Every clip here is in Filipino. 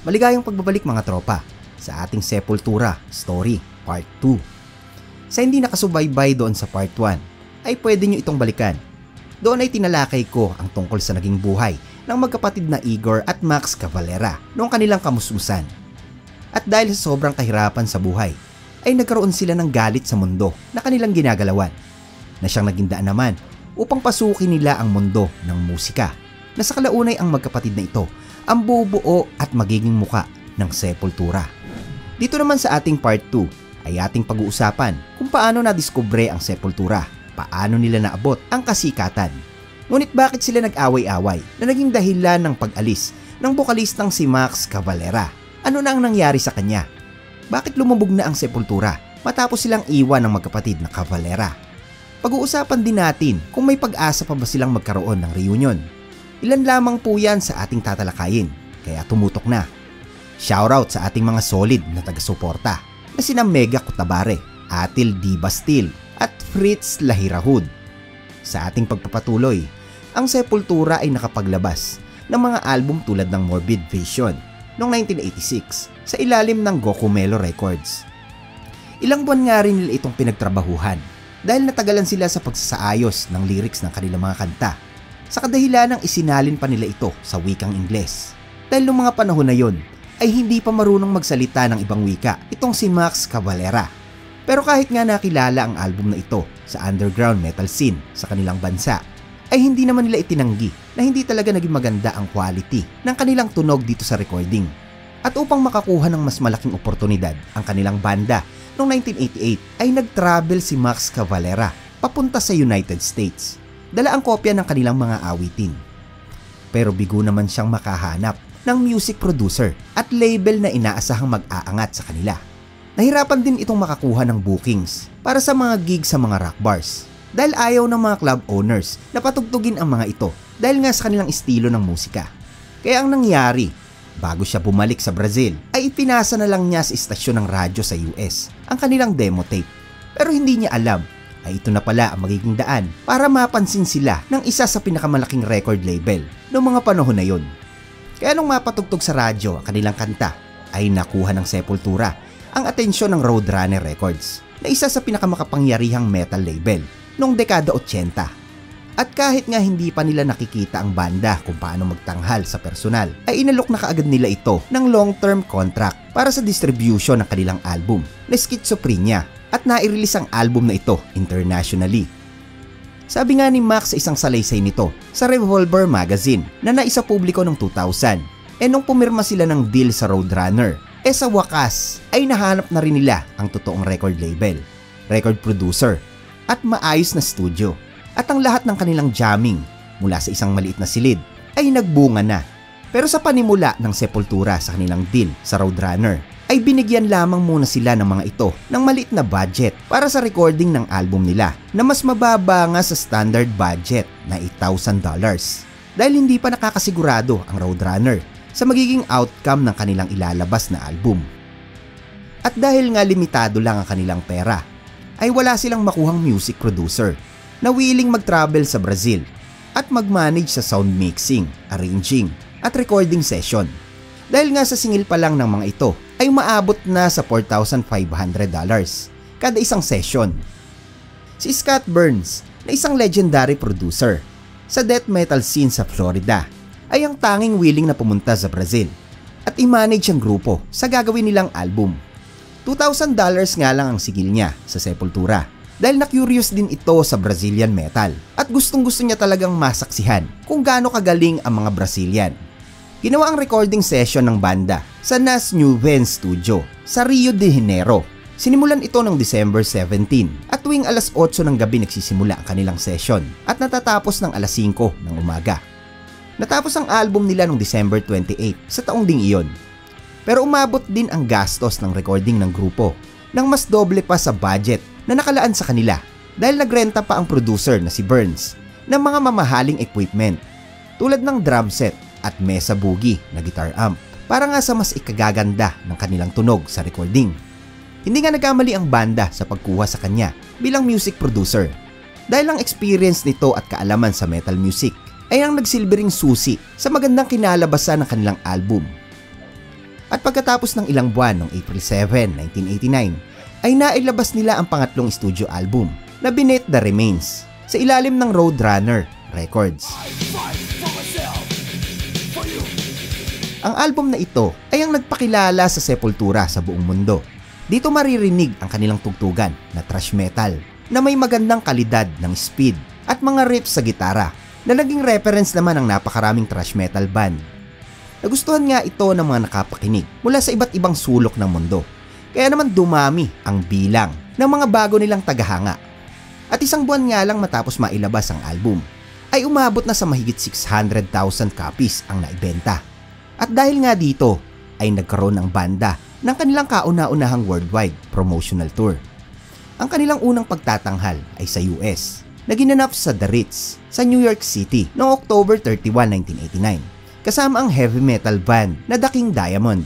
Maligayang pagbabalik mga tropa sa ating Sepultura Story Part 2. Sa hindi nakasubaybay doon sa Part 1 ay pwede nyo itong balikan. Doon ay tinalakay ko ang tungkol sa naging buhay ng magkapatid na Igor at Max Cavalera noong kanilang kamususan. At dahil sa sobrang kahirapan sa buhay ay nagkaroon sila ng galit sa mundo na kanilang ginagalawan na siyang naging daan naman upang pasukin nila ang mundo ng musika na sa kalaunay ang magkapatid na ito ang bubuo at magiging muka ng Sepultura. Dito naman sa ating Part 2 ay ating pag-uusapan kung paano nadiskubre ang Sepultura, paano nila naabot ang kasikatan. Ngunit bakit sila nag-away-away na naging dahilan ng pag-alis ng bokalistang si Max Cavalera? Ano na ang nangyari sa kanya? Bakit lumubog na ang Sepultura matapos silang iwan ng magkapatid na Cavalera? Pag-uusapan din natin kung may pag-asa pa ba silang magkaroon ng reunion. Ilan lamang po yan sa ating tatalakayin, kaya tumutok na. Shoutout sa ating mga solid na taga-suporta na sina Mega Kutabare, Atil D. Bastil at Fritz Lahirahud. Sa ating pagpapatuloy, ang Sepultura ay nakapaglabas ng mga album tulad ng Morbid Vision noong 1986 sa ilalim ng Gocumelo Records. Ilang buwan nga rin nila itong pinagtrabahuhan dahil natagalan sila sa pagsasaayos ng lyrics ng kanilang mga kanta sa kadahilan ng isinalin pa nila ito sa wikang Ingles. Dahil noong mga panahon na yon ay hindi pa marunong magsalita ng ibang wika itong si Max Cavalera. Pero kahit nga nakilala ang album na ito sa underground metal scene sa kanilang bansa, ay hindi naman nila itinanggi na hindi talaga naging maganda ang quality ng kanilang tunog dito sa recording. At upang makakuha ng mas malaking oportunidad ang kanilang banda noong 1988 ay nag-travel si Max Cavalera papunta sa United States. Dala ang kopya ng kanilang mga awitin. Pero bigo naman siyang makahanap ng music producer at label na inaasahang mag-aangat sa kanila. Nahirapan din itong makakuha ng bookings para sa mga gigs sa mga rock bars dahil ayaw ng mga club owners na patugtugin ang mga ito dahil nga sa kanilang estilo ng musika. Kaya ang nangyari, bago siya bumalik sa Brazil, ay ipinasa na lang niya sa istasyon ng radyo sa US ang kanilang demo tape. Pero hindi niya alam ay ito na pala ang magiging daan para mapansin sila ng isa sa pinakamalaking record label noong mga panahon na yon. Kaya nung mapatugtog sa radyo ang kanilang kanta, ay nakuha ng Sepultura ang atensyon ng Roadrunner Records na isa sa pinakamakapangyarihang metal label noong dekada 80. At kahit nga hindi pa nila nakikita ang banda kung paano magtanghal sa personal, ay inalok na kaagad nila ito ng long-term contract para sa distribution ng kanilang album na Schizophrenia at nai-release ang album na ito internationally. Sabi nga ni Max sa isang salaysay nito sa Revolver Magazine na naisa publiko noong 2000, nung pumirma sila ng deal sa Roadrunner, sa wakas ay nahanap na rin nila ang totoong record label, record producer at maayos na studio. At ang lahat ng kanilang jamming mula sa isang maliit na silid ay nagbunga na. Pero sa panimula ng Sepultura sa kanilang deal sa Roadrunner, ay binigyan lamang muna sila ng mga ito ng maliit na budget para sa recording ng album nila na mas mababa nga sa standard budget na $8,000 dahil hindi pa nakakasigurado ang Roadrunner sa magiging outcome ng kanilang ilalabas na album. At dahil nga limitado lang ang kanilang pera, ay wala silang makuhang music producer na willing mag-travel sa Brazil at mag-manage sa sound mixing, arranging at recording session. Dahil nga sa singil pa lang ng mga ito ay maabot na sa $4,500 kada isang session. Si Scott Burns na isang legendary producer sa death metal scene sa Florida ay ang tanging willing na pumunta sa Brazil at i-manage ang grupo sa gagawin nilang album. $2,000 nga lang ang sigil niya sa Sepultura dahil na-curious din ito sa Brazilian metal at gustong-gusto niya talagang masaksihan kung gaano kagaling ang mga Brazilian. Ginawa ang recording session ng banda sa Nas Nuvens Studio sa Rio de Janeiro. Sinimulan ito noong December 17 at tuwing alas 8 ng gabi nagsisimula ang kanilang session at natatapos ng alas 5 ng umaga. Natapos ang album nila noong December 28 sa taong ding iyon. Pero umabot din ang gastos ng recording ng grupo nang mas doble pa sa budget na nakalaan sa kanila dahil nagrenta pa ang producer na si Burns ng mga mamahaling equipment tulad ng drum set at mesa boogie na guitar amp para nga sa mas ikagaganda ng kanilang tunog sa recording. Hindi nga nagkamali ang banda sa pagkuha sa kanya bilang music producer dahil ang experience nito at kaalaman sa metal music ay ang nagsilbering susi sa magandang kinalabasan ng kanilang album. At pagkatapos ng ilang buwan noong April 7, 1989, ay nailabas nila ang pangatlong studio album na Beneath the Remains sa ilalim ng Roadrunner Records. Ang album na ito ay ang nagpakilala sa Sepultura sa buong mundo. Dito maririnig ang kanilang tugtugan na thrash metal na may magandang kalidad ng speed at mga riffs sa gitara na naging reference naman ng napakaraming thrash metal band. Nagustuhan nga ito ng mga nakapakinig mula sa iba't ibang sulok ng mundo. Kaya naman dumami ang bilang ng mga bago nilang tagahanga. At isang buwan nga lang matapos mailabas ang album, ay umabot na sa mahigit 600,000 copies ang naibenta. At dahil nga dito, ay nagkaroon ng banda ng kanilang kauna-unahang worldwide promotional tour. Ang kanilang unang pagtatanghal ay sa US, na ginanap sa The Ritz sa New York City noong October 31, 1989, kasama ang heavy metal band na The King Diamond.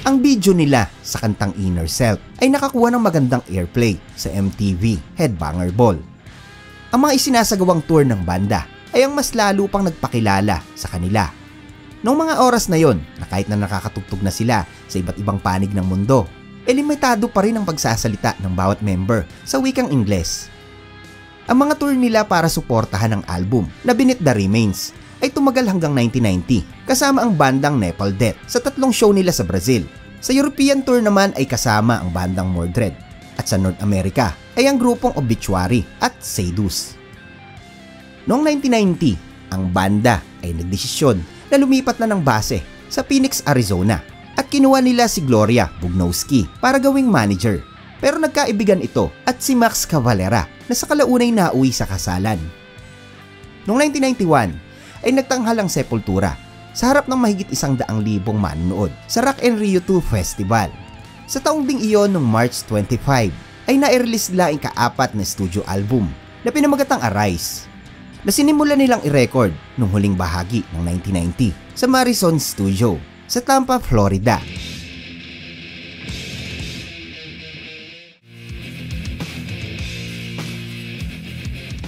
Ang video nila sa kantang Inner Self ay nakakuha ng magandang airplay sa MTV Headbanger Ball. Ang mga isinasagawang tour ng banda ay ang mas lalo pang nagpakilala sa kanila. Noong mga oras na yon, na kahit na nakakatugtog na sila sa iba't ibang panig ng mundo, limitado pa rin ang pagsasalita ng bawat member sa wikang Ingles. Ang mga tour nila para suportahan ang album na Beneath the Remains ay tumagal hanggang 1990 kasama ang bandang Nepal Death sa 3 show nila sa Brazil. Sa European tour naman ay kasama ang bandang Mordred at sa North America ay ang grupong Obituary at Sadus. Noong 1990, ang banda ay nagdesisyon na lumipat na ng base sa Phoenix, Arizona at kinuha nila si Gloria Bugnowski para gawing manager. Pero nagkaibigan ito at si Max Cavalera na sa kalaunay nauwi sa kasalan. Noong 1991, ay nagtanghal ang Sepultura sa harap ng mahigit 100,000 manonood sa Rock in Rio 2 Festival. Sa taong ding iyon noong March 25 ay na-release nila ang kaapat na studio album na pinamagatang Arise na sinimula nilang i-record noong huling bahagi ng 1990 sa Morrison Studio sa Tampa, Florida.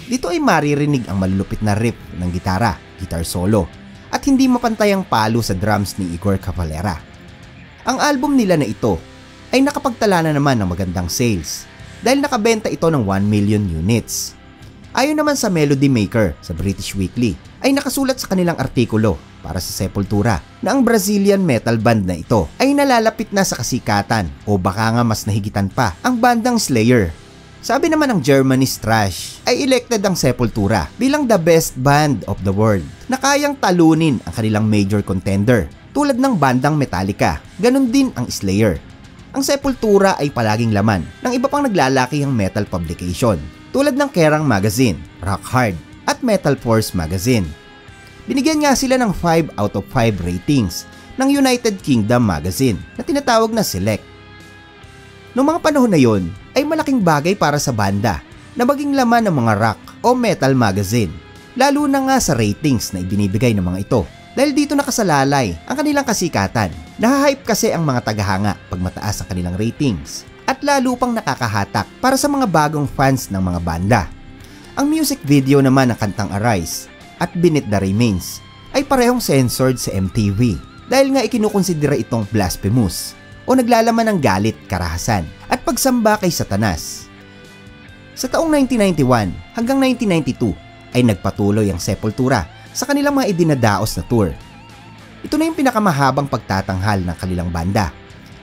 Dito ay maririnig ang malulupit na riff ng gitara, guitar solo, at hindi mapantay ang palo sa drums ni Igor Cavalera. Ang album nila na ito ay nakapagtala na naman ng magandang sales dahil nakabenta ito ng 1 million units. Ayon naman sa Melody Maker sa British Weekly, ay nakasulat sa kanilang artikulo para sa Sepultura na ang Brazilian metal band na ito ay nalalapit na sa kasikatan o baka nga mas nahigitan pa ang bandang Slayer. Sabi naman ng Germany's Trash ay elected ang Sepultura bilang the best band of the world na kayang talunin ang kanilang major contender tulad ng bandang Metallica. Ganon din ang Slayer. Ang Sepultura ay palaging laman ng iba pang naglalakihang metal publication tulad ng Kerrang Magazine, Rock Hard at Metal Force Magazine. Binigyan nga sila ng 5 out of 5 ratings ng United Kingdom Magazine na tinatawag na Select. Noong mga panahon na yon, ay malaking bagay para sa banda na maging laman ng mga rock o metal magazine, lalo na nga sa ratings na ibinibigay ng mga ito dahil dito nakasalalay ang kanilang kasikatan. Nahahype kasi ang mga tagahanga pag mataas ang kanilang ratings at lalo pang nakakahatak para sa mga bagong fans ng mga banda. Ang music video naman ng kantang Arise at Beneath the Remains ay parehong censored sa MTV dahil nga ikinukonsidera itong blasphemous o naglalaman ng galit, karahasan at pagsamba kay Satanas. Sa taong 1991 hanggang 1992 ay nagpatuloy ang Sepultura sa kanilang mga idinadaos na tour. Ito na yung pinakamahabang pagtatanghal ng kanilang banda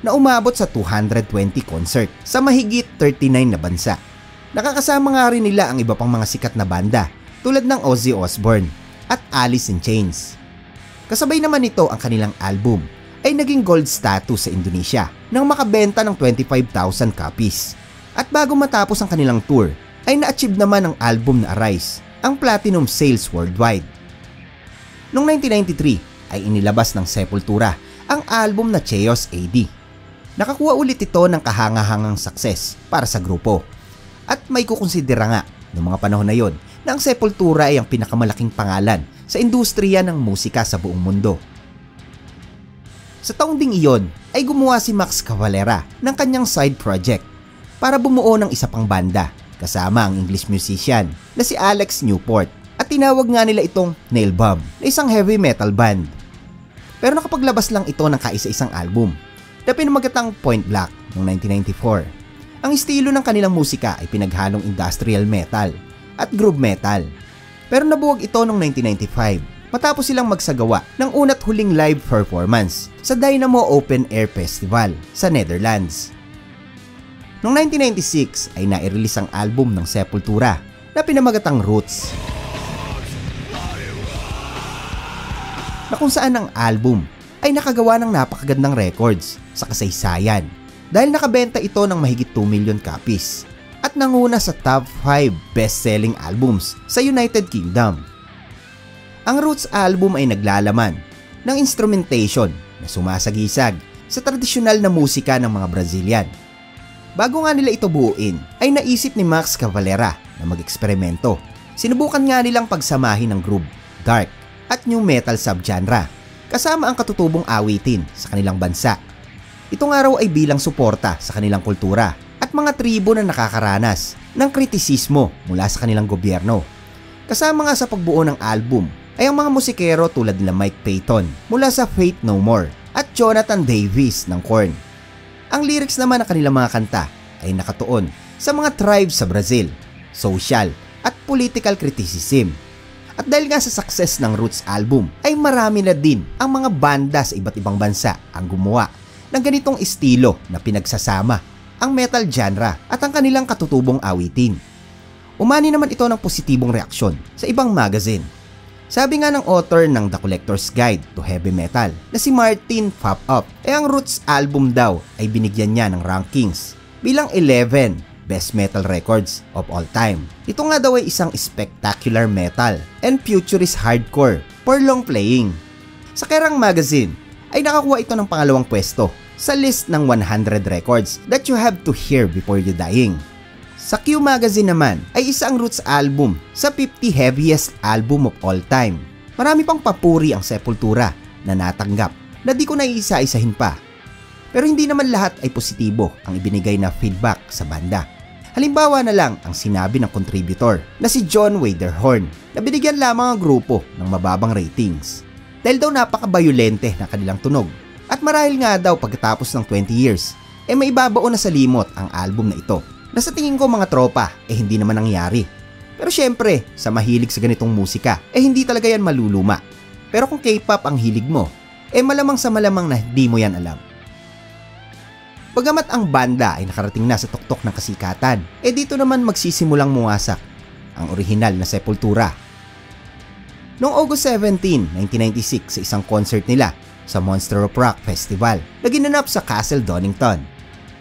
na umabot sa 220 concert sa mahigit 39 na bansa. Nakakasama nga rin nila ang iba pang mga sikat na banda tulad ng Ozzy Osbourne at Alice in Chains. Kasabay naman nito ang kanilang album ay naging gold status sa Indonesia nang makabenta ng 25,000 copies. At bago matapos ang kanilang tour, ay na-achieve naman ng album na Arise ang platinum sales worldwide. Noong 1993 ay inilabas ng Sepultura ang album na Chaos AD. Nakakuha ulit ito ng kahangahangang success para sa grupo. At may kukonsidera nga noong mga panahon na yon na ang Sepultura ay ang pinakamalaking pangalan sa industriya ng musika sa buong mundo. Sa taong ding iyon ay gumawa si Max Cavalera ng kanyang side project para bumuo ng isa pang banda kasama ang English musician na si Alex Newport at tinawag nga nila itong Nail Bomb na isang heavy metal band. Pero nakapaglabas lang ito ng kaisa-isang album na pinamagatang Point Blank noong 1994. Ang estilo ng kanilang musika ay pinaghalong industrial metal at groove metal. Pero nabuwag ito noong 1995 matapos silang magsagawa ng una't huling live performance sa Dynamo Open Air Festival sa Netherlands. Noong 1996 ay nai-release ang album ng Sepultura na pinamagatang Roots, na kung saan ang album ay nakagawa ng napakagandang records sa kasaysayan dahil nakabenta ito ng mahigit 2 million copies at nanguna sa top 5 best-selling albums sa United Kingdom. Ang Roots album ay naglalaman ng instrumentation na sumasagisag sa tradisyonal na musika ng mga Brazilian. Bago nga nila ito buuin, ay naisip ni Max Cavalera na mag-eksperimento. Sinubukan nga nilang pagsamahin ng groove, dark, at new metal subgenre kasama ang katutubong awitin sa kanilang bansa. Ito nga raw ay bilang suporta sa kanilang kultura at mga tribo na nakakaranas ng kritisismo mula sa kanilang gobyerno. Kasama nga sa pagbuo ng album ay ang mga musikero tulad nila Mike Patton mula sa Faith No More at Jonathan Davis ng Korn. Ang lyrics naman ng kanilang mga kanta ay nakatuon sa mga tribes sa Brazil, social at political criticism. At dahil nga sa success ng Roots album ay marami na din ang mga banda sa iba't ibang bansa ang gumawa ng ganitong estilo na pinagsasama ang metal genre at ang kanilang katutubong awitin. Umani naman ito ng positibong reaksyon sa ibang magazine. Sabi nga ng author ng The Collector's Guide to Heavy Metal na si Martin Popov, ang Roots album daw ay binigyan niya ng rankings bilang 11 best metal records of all time. Ito nga daw ay isang spectacular metal and futurist hardcore for long playing. Sa Kerrang Magazine ay nakakuha ito ng pangalawang pwesto sa list ng 100 records that you have to hear before you dying. Sa Q Magazine naman ay isa ang Roots album sa 50 heaviest album of all time. Marami pang papuri ang Sepultura na natanggap na di ko naiisa-isahin pa. Pero hindi naman lahat ay positibo ang ibinigay na feedback sa banda. Halimbawa na lang ang sinabi ng contributor na si John Wiederhorn na binigyan lamang ang grupo ng mababang ratings dahil daw napaka-violente na kanilang tunog. At marahil nga daw pagkatapos ng 20 years may ibabaon na sa limot ang album na ito. Na sa tingin ko mga tropa hindi naman nangyari. Pero syempre, sa mahilig sa ganitong musika hindi talaga yan maluluma. Pero kung K-pop ang hilig mo, malamang sa malamang na hindi mo yan alam. Bagamat ang banda ay nakarating na sa tuktok ng kasikatan, dito naman magsisimulang muwasak ang orihinal na Sepultura. Noong August 17, 1996 sa isang concert nila sa Monster of Rock Festival na ginanap sa Castle Donington.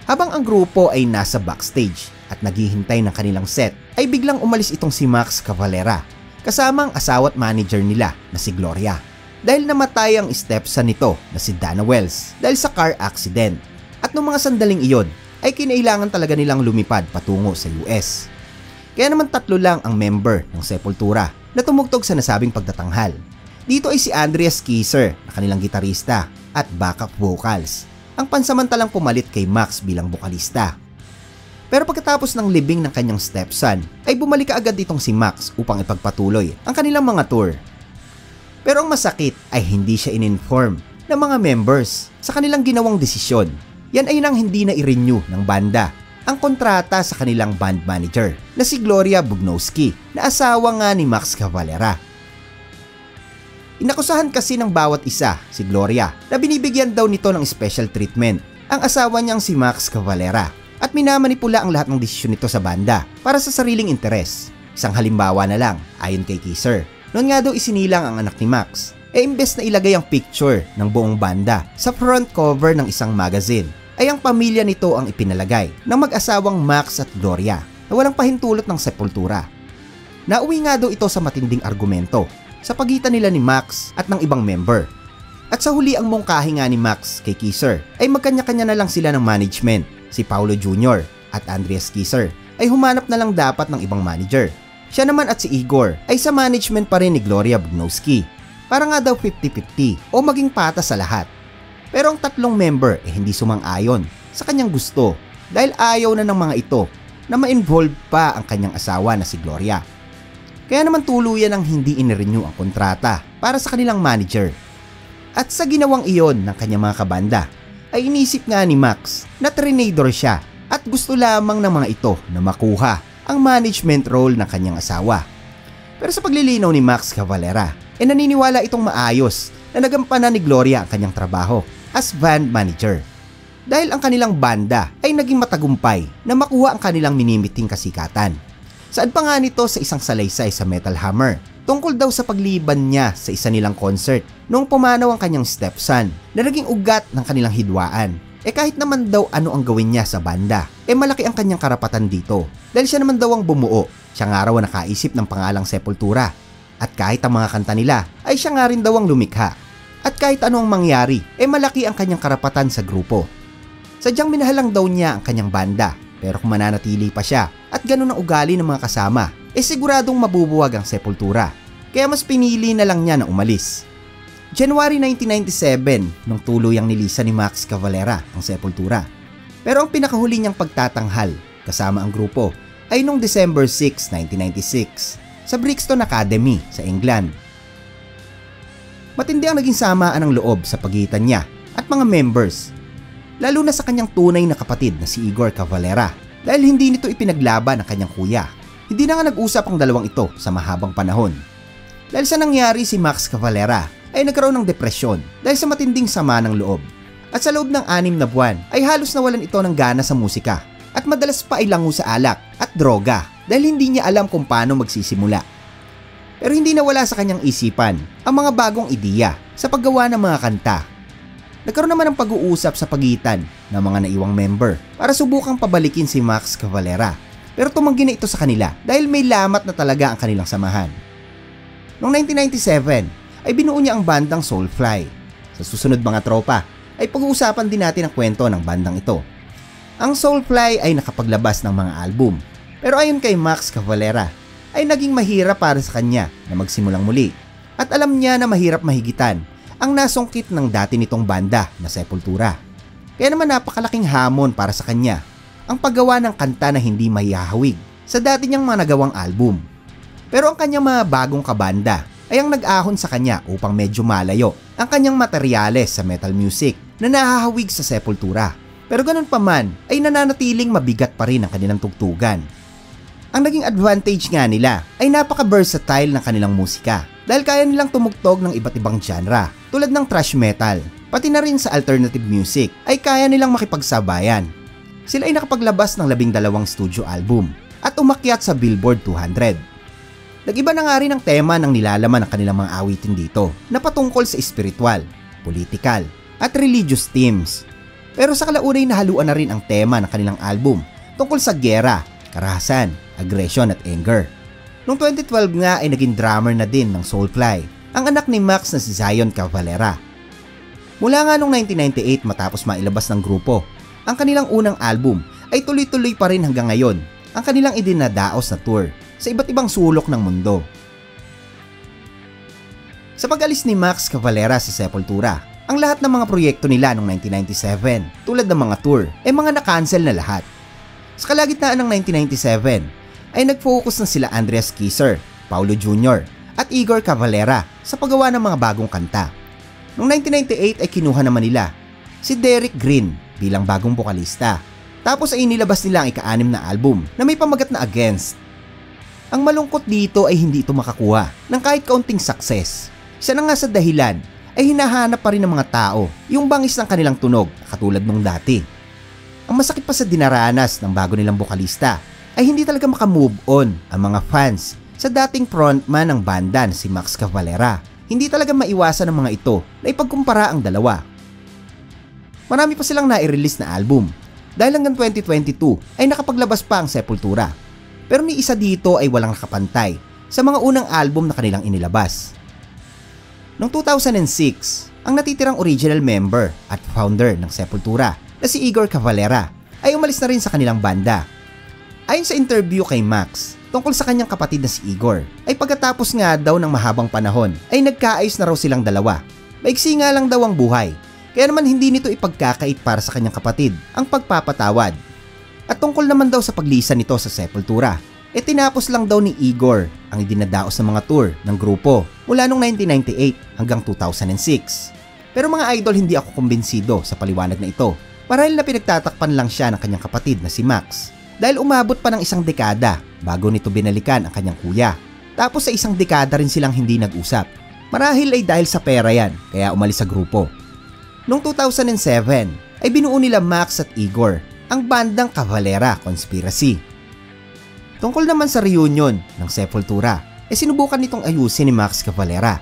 Habang ang grupo ay nasa backstage at naghihintay ng kanilang set, ay biglang umalis itong si Max Cavalera kasama ang asawa at manager nila na si Gloria. Dahil namatay ang stepson nito na si Dana Wells dahil sa car accident. At noong mga sandaling iyon ay kinailangan talaga nilang lumipad patungo sa US. Kaya naman 3 lang ang member ng Sepultura na tumugtog sa nasabing pagtatanghal. Dito ay si Andreas Kisser na kanilang gitarista at backup vocals, ang pansamantalang pumalit kay Max bilang bokalista. Pero pagkatapos ng libing ng kanyang stepson, ay bumalik agad ditong si Max upang ipagpatuloy ang kanilang mga tour. Pero ang masakit ay hindi siya in-inform ng mga members sa kanilang ginawang desisyon. Yan ay nang hindi na i-renew ng banda ang kontrata sa kanilang band manager na si Gloria Bugnowski na asawa nga ni Max Cavalera. Inakusahan kasi ng bawat isa si Gloria na binibigyan daw nito ng special treatment ang asawa niyang si Max Cavalera at minamanipula ang lahat ng desisyon nito sa banda para sa sariling interes. Isang halimbawa na lang, ayon kay Kisser, noon nga daw isinilang ang anak ni Max, imbes na ilagay ang picture ng buong banda sa front cover ng isang magazine, ay ang pamilya nito ang ipinalagay ng mag-asawang Max at Gloria na walang pahintulot ng Sepultura. Nauwi nga daw ito sa matinding argumento sa pagitan nila ni Max at ng ibang member. At sa huli ang mungkahi nga ni Max kay Kisser ay magkanya-kanya na lang sila ng management. Si Paulo Jr. at Andreas Kisser ay humanap na lang dapat ng ibang manager. Siya naman at si Igor ay sa management pa rin ni Gloria Bugnowski para nga daw 50-50 o maging patas sa lahat. Pero ang 3 member hindi sumang-ayon sa kanyang gusto dahil ayaw na ng mga ito na ma-involve pa ang kanyang asawa na si Gloria. Kaya naman tuluyan ang hindi inirenew ang kontrata para sa kanilang manager. At sa ginawang iyon ng kanyang mga kabanda, ay inisip nga ni Max na trinador siya at gusto lamang ng mga ito na makuha ang management role ng kanyang asawa. Pero sa paglilinaw ni Max Cavalera, naniniwala itong maayos na nagampanan ni Gloria ang kanyang trabaho as band manager. Dahil ang kanilang banda ay naging matagumpay na makuha ang kanilang minimiting kasikatan. Saan pa nga nito sa isang salaysay sa Metal Hammer, tungkol daw sa pagliban niya sa isa nilang concert noong pumanaw ang kanyang stepson na naging ugat ng kanilang hidwaan. Kahit naman daw ano ang gawin niya sa banda, malaki ang kanyang karapatan dito dahil siya naman daw ang bumuo. Siya nga raw ang nakaisip ng pangalang Sepultura. At kahit ang mga kanta nila ay siya nga rin daw ang lumikha. At kahit ano ang mangyari, malaki ang kanyang karapatan sa grupo. Sadyang minahalang daw niya ang kanyang banda, pero kung mananatili pa siya at ganun ang ugali ng mga kasama, siguradong mabubuwag ang Sepultura. Kaya mas pinili na lang niya na umalis. January 1997 nung tuluyang nilisan ni Max Cavalera ang Sepultura. Pero ang pinakahuli niyang pagtatanghal kasama ang grupo ay nung December 6, 1996 sa Brixton Academy sa England. Matindi ang naging samaan ng loob sa pagitan niya at mga members, lalo na sa kanyang tunay na kapatid na si Igor Cavalera dahil hindi nito ipinaglaban ang kanyang kuya. Hindi na nga nag-usap ang dalawang ito sa mahabang panahon. Dahil sa nangyari, si Max Cavalera ay nagkaroon ng depresyon dahil sa matinding sama ng loob. At sa loob ng 6 na buwan ay halos nawalan ito ng gana sa musika at madalas pa ay lango sa alak at droga dahil hindi niya alam kung paano magsisimula. Pero hindi nawala sa kanyang isipan ang mga bagong ideya sa paggawa ng mga kanta. Nagkaroon naman ng pag-uusap sa pagitan ng mga naiwang member para subukang pabalikin si Max Cavalera. Pero tumanggi na ito sa kanila dahil may lamat na talaga ang kanilang samahan. Noong 1997 ay binuo niya ang bandang Soulfly. Sa susunod mga tropa ay pag-uusapan din natin ang kwento ng bandang ito. Ang Soulfly ay nakapaglabas ng mga album. Pero ayon kay Max Cavalera ay naging mahirap para sa kanya na magsimulang muli. At alam niya na mahirap mahigitan ang nasungkit ng dati nitong banda na Sepultura. Kaya naman napakalaking hamon para sa kanya ang paggawa ng kanta na hindi mahihahawig sa dati niyang mga nagawang album. Pero ang kanyang mga bagong kabanda ay ang nag-ahon sa kanya upang medyo malayo ang kanyang materyales sa metal music na nahahawig sa Sepultura. Pero ganun pa man ay nananatiling mabigat pa rin ang kanilang tugtugan. Ang naging advantage nga nila ay napaka-versatile ng kanilang musika dahil kaya nilang tumugtog ng iba't ibang genre tulad ng thrash metal, pati na rin sa alternative music ay kaya nilang makipagsabayan. Sila ay nakapaglabas ng 12 studio album at umakyat sa Billboard 200. Nag-iba na nga rin ang tema ng nilalaman ng kanilang mga awitin dito na patungkol sa spiritual, political at religious themes. Pero sa kalaunay nahaluan na rin ang tema ng kanilang album tungkol sa giyera, karahasan, aggression at anger. Noong 2012 nga ay naging drummer na din ng Soulfly, ang anak ni Max na si Zion Cavalera. Mula nga noong 1998 matapos mailabas ng grupo, ang kanilang unang album ay tuloy-tuloy pa rin hanggang ngayon ang kanilang idinadaos na tour sa iba't ibang sulok ng mundo. Sa pag-alis ni Max Cavalera sa Sepultura, ang lahat ng mga proyekto nila noong 1997 tulad ng mga tour ay mga na-cancel na lahat. Sa kalagitnaan ng 1997 ay nag-focus na sila Andreas Kisser, Paulo Jr. at Igor Cavalera sa paggawa ng mga bagong kanta. Noong 1998 ay kinuha naman nila si Derek Green bilang bagong bokalista. Tapos ay inilabas nila ang ika-6 na album na may pamagat na Against. Ang malungkot dito ay hindi ito makakuha ng kahit kaunting success. Isa na nga sa dahilan ay hinahanap pa rin ng mga tao yung bangis ng kanilang tunog katulad nung dati. Ang masakit pa sa dinaranas ng bago nilang bokalista ay hindi talaga makamove on ang mga fans sa dating frontman ng banda na si Max Cavalera. Hindi talaga maiwasan ng mga ito na ipagkumpara ang dalawa. Marami pa silang nai-release na album dahil hanggang 2022 ay nakapaglabas pa ang Sepultura. Pero ni isa dito ay walang nakapantay sa mga unang album na kanilang inilabas. Noong 2006, ang natitirang original member at founder ng Sepultura na si Igor Cavalera ay umalis na rin sa kanilang banda. Ayon sa interview kay Max tungkol sa kanyang kapatid na si Igor, ay pagkatapos nga daw ng mahabang panahon ay nagkaayos na raw silang dalawa. Maiksi nga lang daw ang buhay, kaya naman hindi nito ipagkakait para sa kanyang kapatid ang pagpapatawad. At tungkol naman daw sa paglisan nito sa Sepultura, tinapos lang daw ni Igor ang idinadaos ng mga tour ng grupo mula noong 1998 hanggang 2006. Pero mga idol, hindi ako kumbinsido sa paliwanag na ito. Marahil na pinagtatakpan lang siya ng kanyang kapatid na si Max dahil umabot pa ng isang dekada bago nito binalikan ang kanyang kuya. Tapos sa isang dekada rin silang hindi nag-usap. Marahil ay dahil sa pera yan kaya umalis sa grupo. Noong 2007 ay binuo nila Max at Igor ang bandang Cavalera Conspiracy. Tungkol naman sa reunion ng Sepultura, sinubukan nitong ayusin ni Max Cavalera.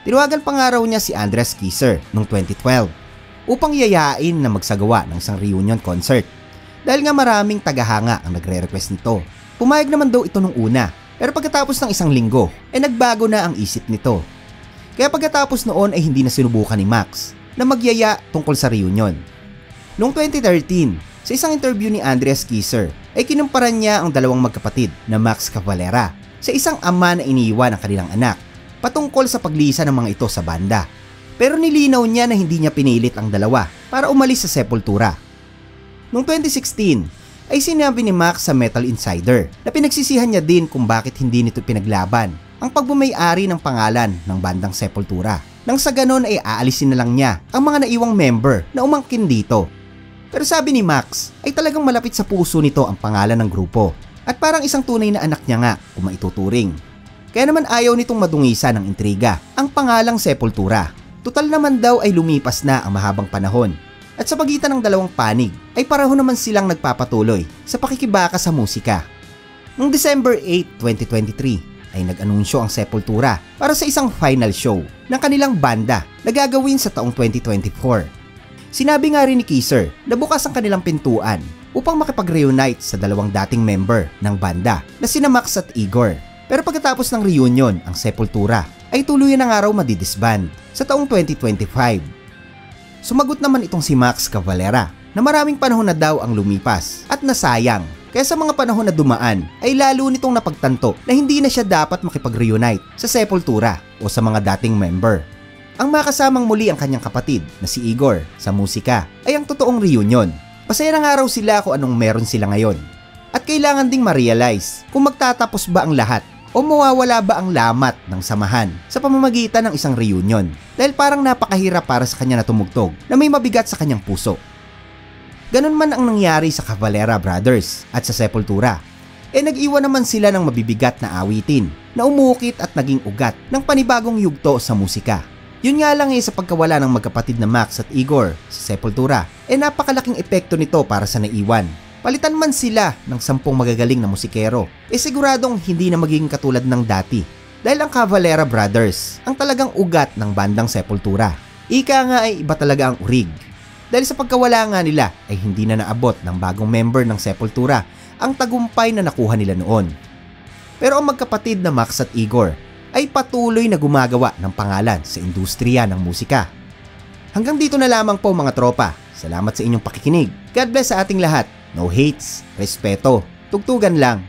Tinawagan pa nga raw niya si Andres Kisser noong 2012 upang yayain na magsagawa ng isang reunion concert. Dahil nga maraming tagahanga ang nagre-request nito. Pumayag naman daw ito nung una, pero pagkatapos ng isang linggo, nagbago na ang isip nito. Kaya pagkatapos noon ay hindi na sinubukan ni Max na magyaya tungkol sa reunion. Noong 2013, sa isang interview ni Andres Kisser, ay kinumpara niya ang dalawang magkapatid na Max Cavalera sa isang ama na iniwan ang kanilang anak patungkol sa paglisa ng mga ito sa banda. Pero nilinaw niya na hindi niya pinilit ang dalawa para umalis sa Sepultura. Noong 2016 ay sinabi ni Max sa Metal Insider na pinagsisihan niya din kung bakit hindi nito pinaglaban ang pagbumay-ari ng pangalan ng bandang Sepultura. Nang sa ganon ay aalisin na lang niya ang mga naiwang member na umangkin dito. Pero sabi ni Max ay talagang malapit sa puso nito ang pangalan ng grupo at parang isang tunay na anak niya nga kung maituturing. Kaya naman ayaw nitong madungisan ng intriga ang pangalang Sepultura. Tutal naman daw ay lumipas na ang mahabang panahon at sa pagitan ng dalawang panig ay pareho naman silang nagpapatuloy sa pakikibaka sa musika. Noong December 8, 2023 ay nag-anunsyo ang Sepultura para sa isang final show ng kanilang banda na gagawin sa taong 2024. Sinabi nga rin ni Kisser na bukas ang kanilang pintuan upang makipag-reunite sa dalawang dating member ng banda na sina Max at Igor. Pero pagkatapos ng reunion, ang Sepultura ay tuluyan na nga raw madidisband sa taong 2025. Sumagot naman itong si Max Cavalera na maraming panahon na daw ang lumipas at nasayang. Kaya sa mga panahon na dumaan ay lalo nitong napagtanto na hindi na siya dapat makipag-reunite sa Sepultura o sa mga dating member. Ang makasamang muli ang kanyang kapatid na si Igor sa musika ay ang totoong reunion. Masaya na nga raw sila kung anong meron sila ngayon. At kailangan ding ma-realize kung magtatapos ba ang lahat o mawawala ba ang lamat ng samahan sa pamamagitan ng isang reunion. Dahil parang napakahirap para sa kanya na tumugtog na may mabigat sa kanyang puso. Ganon man ang nangyari sa Cavalera Brothers at sa Sepultura. Nag-iwan naman sila ng mabibigat na awitin na umuukit at naging ugat ng panibagong yugto sa musika. Yun nga lang sa pagkawala ng magkapatid na Max at Igor sa Sepultura, napakalaking epekto nito para sa naiwan. Palitan man sila ng 10 magagaling na musikero, siguradong hindi na magiging katulad ng dati. Dahil ang Cavalera Brothers ang talagang ugat ng bandang Sepultura. Ika nga ay iba talaga ang urig. Dahil sa pagkawala nga nila ay hindi na naabot ng bagong member ng Sepultura ang tagumpay na nakuha nila noon. Pero ang magkapatid na Max at Igor ay patuloy na gumagawa ng pangalan sa industriya ng musika. Hanggang dito na lamang po mga tropa. Salamat sa inyong pakikinig. God bless sa ating lahat. No hates, respeto, tugtugan lang.